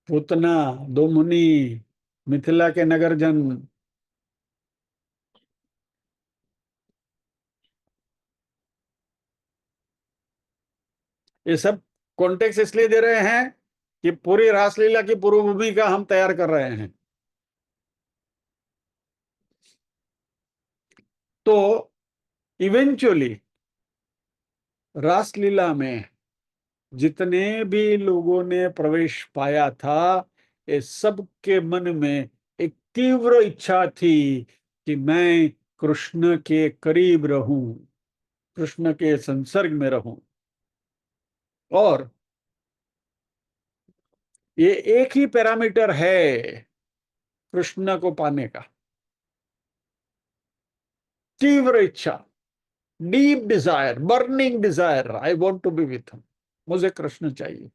पूतना, दो मुनि, मिथिला के नगर जन, ये सब कॉन्टेक्स्ट इसलिए दे रहे हैं कि पूरी रासलीला की पूर्व भूमिका हम तैयार कर रहे हैं। तो इवेंचुअली रासलीला में जितने भी लोगों ने प्रवेश पाया था, ये सबके मन में एक तीव्र इच्छा थी कि मैं कृष्ण के करीब रहूं, कृष्ण के संसर्ग में रहूं। और ये एक ही पैरामीटर है कृष्ण को पाने का, तीव्र इच्छा, deep desire, burning desire, I want to be with him, मुझे कृष्ण चाहिए,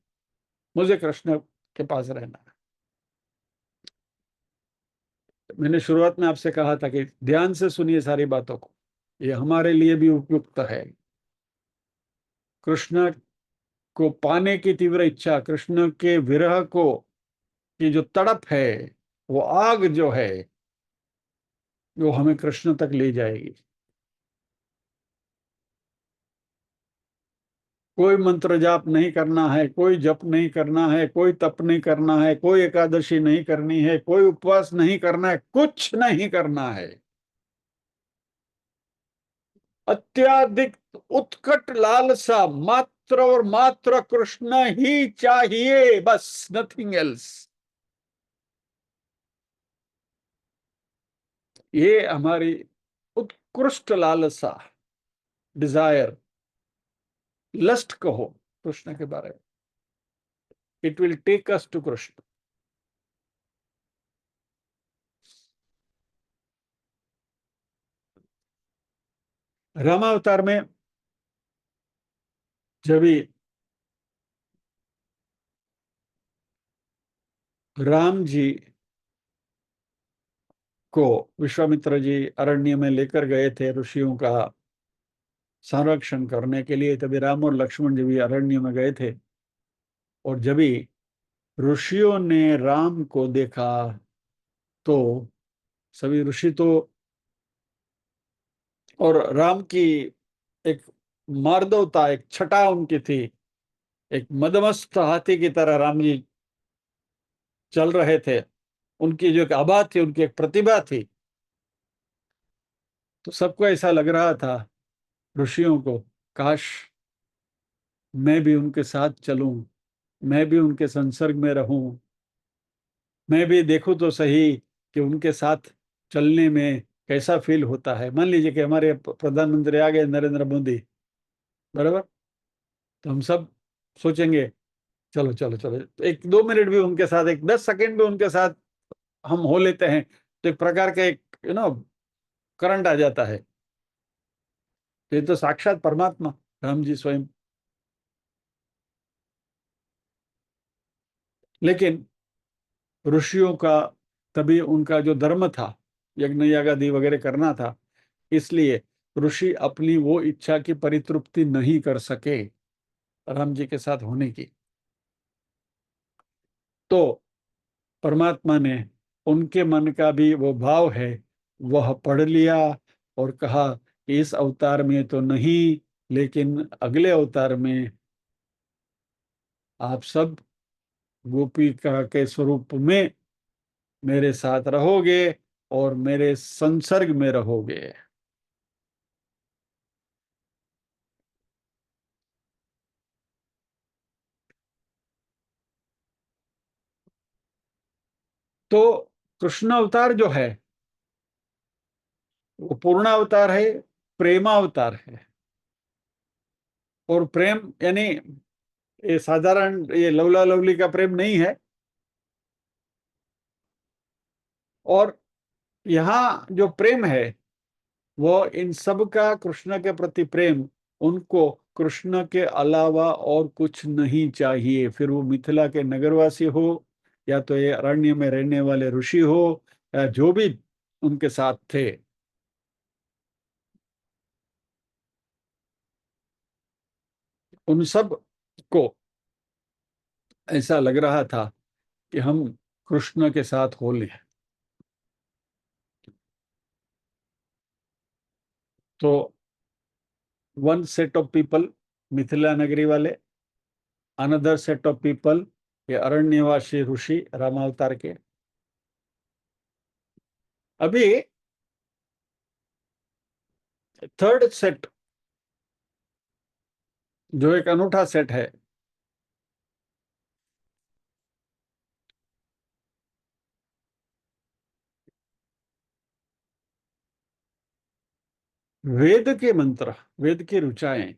मुझे कृष्ण के पास रहना है। मैंने शुरुआत में आपसे कहा था कि ध्यान से सुनिए सारी बातों को, ये हमारे लिए भी उपयुक्त है। कृष्ण को पाने की तीव्र इच्छा, कृष्ण के विरह को की जो तड़प है, वो आग जो है, वो हमें कृष्ण तक ले जाएगी। कोई मंत्र जाप नहीं करना है, कोई जप नहीं करना है, कोई तप नहीं करना है, कोई एकादशी नहीं करनी है, कोई उपवास नहीं करना है, कुछ नहीं करना है। अत्याधिक उत्कट लालसा, मात्र और मात्र कृष्ण ही चाहिए, बस, नथिंग एल्स। ये हमारी उत्कृष्ट लालसा, डिजायर, लस्ट कहो कृष्ण के बारे में। It will take us to Krishna. Ramavatar में जब भी राम जी को विश्वामित्र जी अरण्य में लेकर गए थे ऋषियों का संरक्षण करने के लिए, तभी राम और लक्ष्मण जी भी अरण्य में गए थे। और जब भी ऋषियों ने राम को देखा, तो सभी ऋषि तो, और राम की एक मार्दवता, एक छटा उनकी थी, एक मदमस्त हाथी की तरह राम जी चल रहे थे। उनकी जो एक आभा थी, उनकी एक प्रतिभा थी, तो सबको ऐसा लग रहा था ऋषियों को, काश मैं भी उनके साथ चलूं, मैं भी उनके संसर्ग में रहूं, मैं भी देखूं तो सही कि उनके साथ चलने में कैसा फील होता है। मान लीजिए कि हमारे प्रधानमंत्री आ गए, नरेंद्र मोदी, बराबर, तो हम सब सोचेंगे चलो चलो चलो, एक दो मिनट भी उनके साथ, एक 10 सेकंड भी उनके साथ हम हो लेते हैं, तो एक प्रकार का एक करंट आ जाता है। तो ये तो साक्षात परमात्मा राम जी स्वयं। लेकिन ऋषियों का तभी उनका जो धर्म था, यज्ञ यागादि वगैरह करना था, इसलिए ऋषि अपनी वो इच्छा की परितृप्ति नहीं कर सके राम जी के साथ होने की। तो परमात्मा ने उनके मन का भी वो भाव है वह पढ़ लिया और कहा कि इस अवतार में तो नहीं, लेकिन अगले अवतार में आप सब गोपिका के स्वरूप में मेरे साथ रहोगे और मेरे संसर्ग में रहोगे। तो कृष्ण अवतार जो है वो पूर्ण अवतार है, प्रेमावतार है। और प्रेम यानी ये साधारण ये लवला लवली का प्रेम नहीं है। और यहाँ जो प्रेम है वो इन सब का कृष्ण के प्रति प्रेम, उनको कृष्ण के अलावा और कुछ नहीं चाहिए, फिर वो मिथिला के नगरवासी हो या तो ये अरण्य में रहने वाले ऋषि हो या जो भी उनके साथ थे। उन सब को ऐसा लग रहा था कि हम कृष्ण के साथ हो लें। तो one set of people Mithila नगरी वाले, अनदर सेट ऑफ पीपल ये अरण्यवासी ऋषि रामावतार के। अभी थर्ड सेट जो एक अनूठा सेट है, वेद के मंत्र, वेद की ऋचाएं।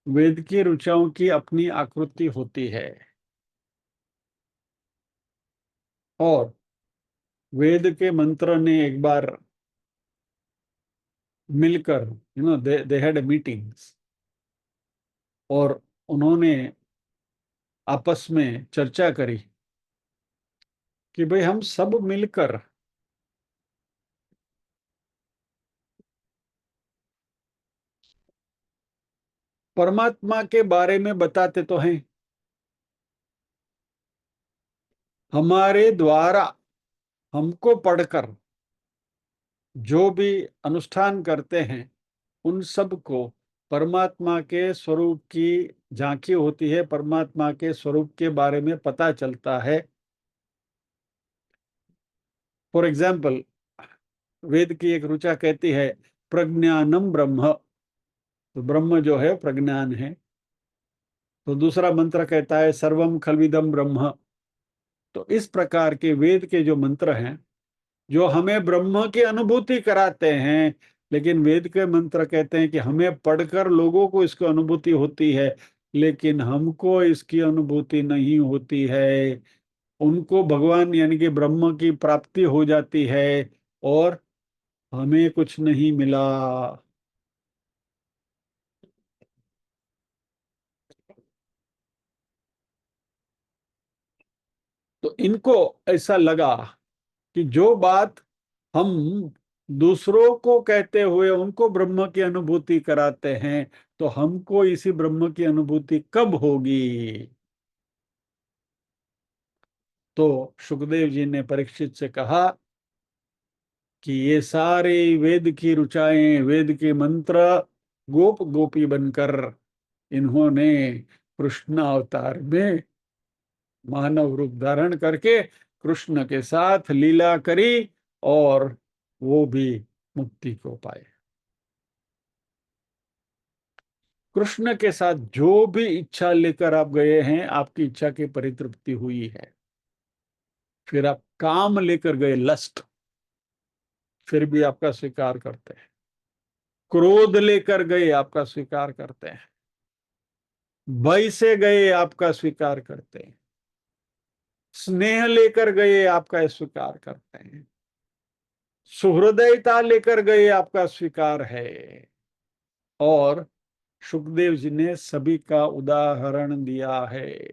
वेद की ऋचाओं की अपनी आकृति होती है और वेद के मंत्र ने एक बार मिलकर दे हैड मीटिंग्स और उन्होंने आपस में चर्चा करी कि भाई हम सब मिलकर परमात्मा के बारे में बताते तो हैं, हमारे द्वारा हमको पढ़कर जो भी अनुष्ठान करते हैं उन सब को परमात्मा के स्वरूप की झांकी होती है, परमात्मा के स्वरूप के बारे में पता चलता है। फॉर एग्जाम्पल वेद की एक ऋचा कहती है प्रज्ञानम ब्रह्म, तो ब्रह्म जो है प्रज्ञान है। तो दूसरा मंत्र कहता है सर्वम खलविदम ब्रह्म। तो इस प्रकार के वेद के जो मंत्र हैं जो हमें ब्रह्म की अनुभूति कराते हैं, लेकिन वेद के मंत्र कहते हैं कि हमें पढ़कर लोगों को इसकी अनुभूति होती है लेकिन हमको इसकी अनुभूति नहीं होती है। उनको भगवान यानी कि ब्रह्म की प्राप्ति हो जाती है और हमें कुछ नहीं मिला। तो इनको ऐसा लगा कि जो बात हम दूसरों को कहते हुए उनको ब्रह्म की अनुभूति कराते हैं तो हमको इसी ब्रह्म की अनुभूति कब होगी। तो सुखदेव जी ने परीक्षित से कहा कि ये सारे वेद की ऋचाएं, वेद के मंत्र गोप गोपी बनकर इन्होंने कृष्ण अवतार में मानव रूप धारण करके कृष्ण के साथ लीला करी और वो भी मुक्ति को पाए। कृष्ण के साथ जो भी इच्छा लेकर आप गए हैं आपकी इच्छा की परितृप्ति हुई है। फिर आप काम लेकर गए लस्ट, फिर भी आपका स्वीकार करते हैं। क्रोध लेकर गए आपका स्वीकार करते हैं। भय से गए आपका स्वीकार करते हैं। स्नेह लेकर गए आपका स्वीकार करते हैं। सुहृदयता लेकर गए आपका स्वीकार है। और सुखदेव जी ने सभी का उदाहरण दिया है।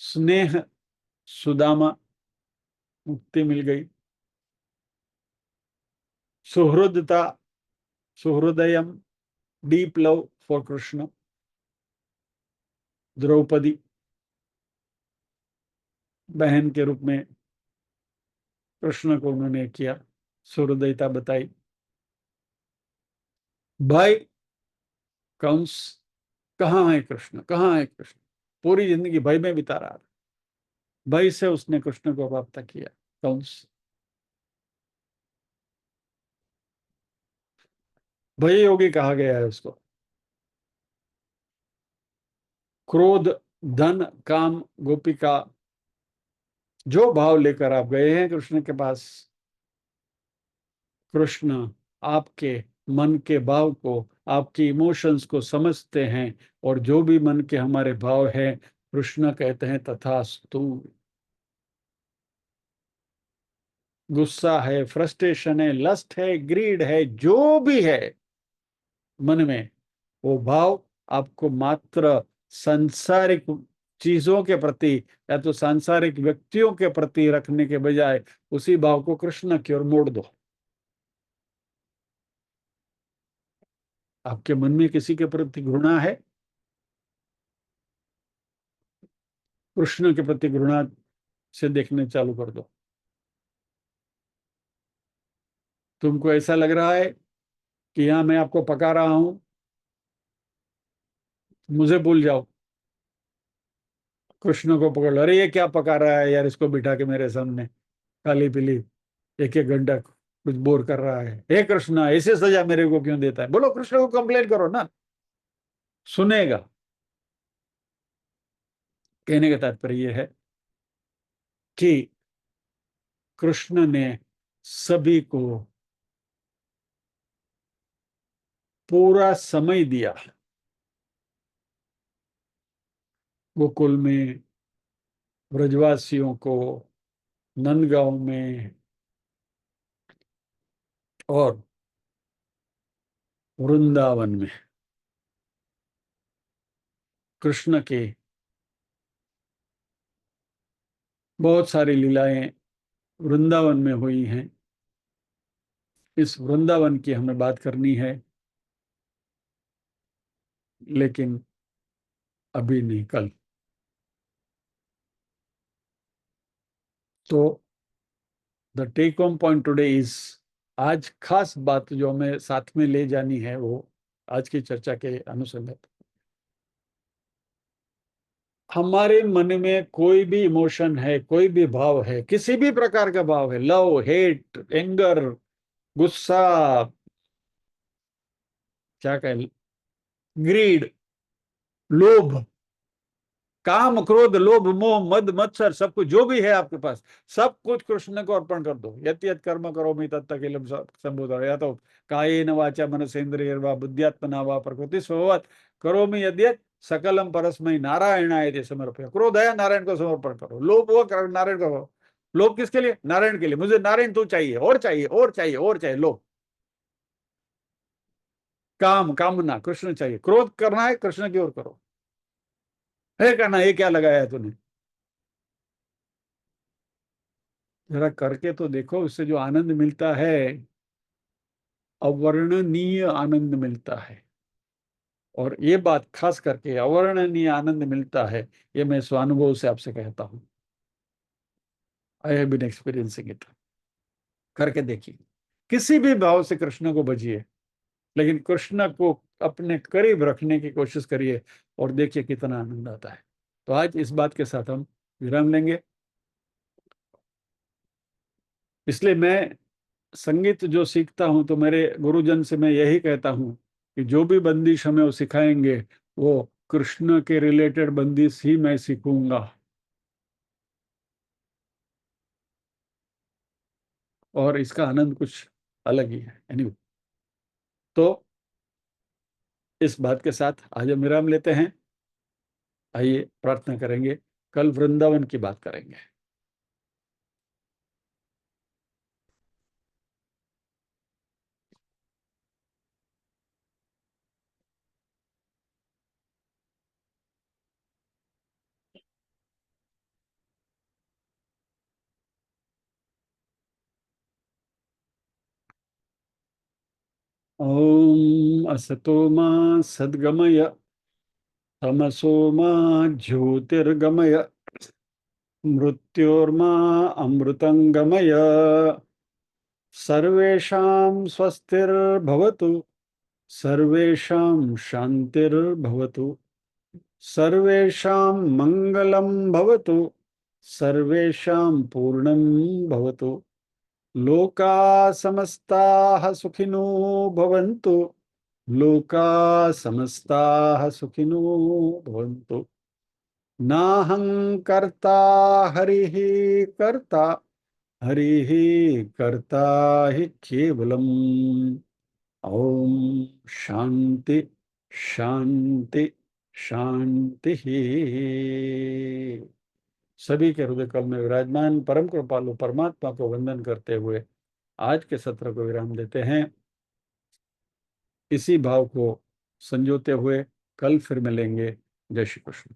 स्नेह सुदामा, मुक्ति मिल गई। सुहृदता, सुहृदयम, deep love for Krishna. Draupadi, बहन के रूप में कृष्ण को उन्होंने किया, सुहृदयता बताई। भाई कंस, कहाँ है कृष्ण, कहाँ है कृष्ण, पूरी जिंदगी भय में बिता रहा था। भय से उसने कृष्ण को प्राप्त किया, कंस। भय योगी कहा गया है उसको। क्रोध, धन, काम, गोपिका, जो भाव लेकर आप गए हैं कृष्ण के पास, कृष्ण आपके मन के भाव को, आपकी इमोशंस को समझते हैं। और जो भी मन के हमारे भाव है, कृष्ण कहते हैं तथास्तु। गुस्सा है, फ्रस्ट्रेशन है, लस्ट है, ग्रीड है, जो भी है मन में, वो भाव आपको मात्र सांसारिक चीजों के प्रति या तो सांसारिक व्यक्तियों के प्रति रखने के बजाय उसी भाव को कृष्ण की ओर मोड़ दो। आपके मन में किसी के प्रति घृणा है, कृष्ण के प्रति घृणा से देखने चालू कर दो। तुमको ऐसा लग रहा है कि यहाँ मैं आपको पका रहा हूं, मुझे भूल जाओ, कृष्ण को पकड़ लो। अरे ये क्या पका रहा है यार, इसको बिठा के मेरे सामने काली पीली, एक एक घंटा कुछ बोर कर रहा है। हे कृष्ण, ऐसे सजा मेरे को क्यों देता है? बोलो कृष्ण को कंप्लेन करो ना, सुनेगा। कहने का तात्पर्य यह है कि कृष्ण ने सभी को पूरा समय दिया। गोकुल में ब्रजवासियों को, नंदगांव में, और वृंदावन में कृष्ण के बहुत सारी लीलाएं वृंदावन में हुई हैं। इस वृंदावन की हमें बात करनी है, लेकिन अभी नहीं, कल। तो the take home point today is, आज खास बात जो हमें साथ में ले जानी है वो आज की चर्चा के अनुसंधान, हमारे मन में कोई भी इमोशन है, कोई भी भाव है, किसी भी प्रकार का भाव है, लव, हेट, एंगर, गुस्सा, क्या कहें, ग्रीड, लोभ, काम, क्रोध, लोभ, मोह, मद, मत्सर, सब कुछ जो भी है आपके पास, सब कुछ कृष्ण को अर्पण कर दो। यत यत कर्म करोमि तत्तकिलम संबोधन, या तो कायेन वाचा मनसेन्द्रियर्वा बुद्ध्यात्मना वा प्रकृति स्वभावात् करोमि यद्यत सकलम परस्मै नारायणाय ते समर्पय। क्रोध है, नारायण को समर्पण करो। लोभ हुआ, नारायण को। लोभ किसके लिए? नारायण के लिए। मुझे नारायण तू चाहिए, और चाहिए, और चाहिए, और चाहिए, लोभ। काम, कामना, कृष्ण चाहिए। क्रोध करना है, कृष्ण की ओर करो। है करना, ये क्या लगाया है तूने? जरा करके तो देखो, उससे जो आनंद मिलता है, अवर्णनीय आनंद मिलता है। और ये बात खास करके अवर्णनीय आनंद मिलता है, ये मैं स्वानुभव से आपसे कहता हूँ। I have been experiencing it. करके देखिए, किसी भी भाव से कृष्ण को भजिए, लेकिन कृष्ण को अपने करीब रखने की कोशिश करिए, और देखिए कितना आनंद आता है। तो आज इस बात के साथ हम विराम लेंगे। इसलिए मैं संगीत जो सीखता हूं, तो मेरे गुरुजन से मैं यही कहता हूं कि जो भी बंदिश हमें वो सिखाएंगे, वो कृष्ण के रिलेटेड बंदिश ही मैं सीखूंगा, और इसका आनंद कुछ अलग ही है। एनीवे, तो इस बात के साथ आज हम विराम लेते हैं। आइए प्रार्थना करेंगे, कल वृंदावन की बात करेंगे। ओम असतो मा सद्गमय तमसो मा ज्योतिर्गमय मृत्योर्मा अमृतंगमय सर्वेषां स्वस्तिर्भवतु सर्वेषां शान्तिर्भवतु सर्वेषां मङ्गलं भवतु सर्वेषां पूर्णं भवतु लोका समस्ताः सुखिनो भवन्तु लोका समस्ताः सुखिनो भवन्तु नाहं कर्ता हरिः कर्ता हरिः कर्ता हि केवलम् ओम शांति शांति शांति ही। सभी के हृदय कल में विराजमान परम कृपालु परमात्मा को वंदन करते हुए आज के सत्र को विराम देते हैं। इसी भाव को संजोते हुए कल फिर मिलेंगे। जय श्री कृष्ण।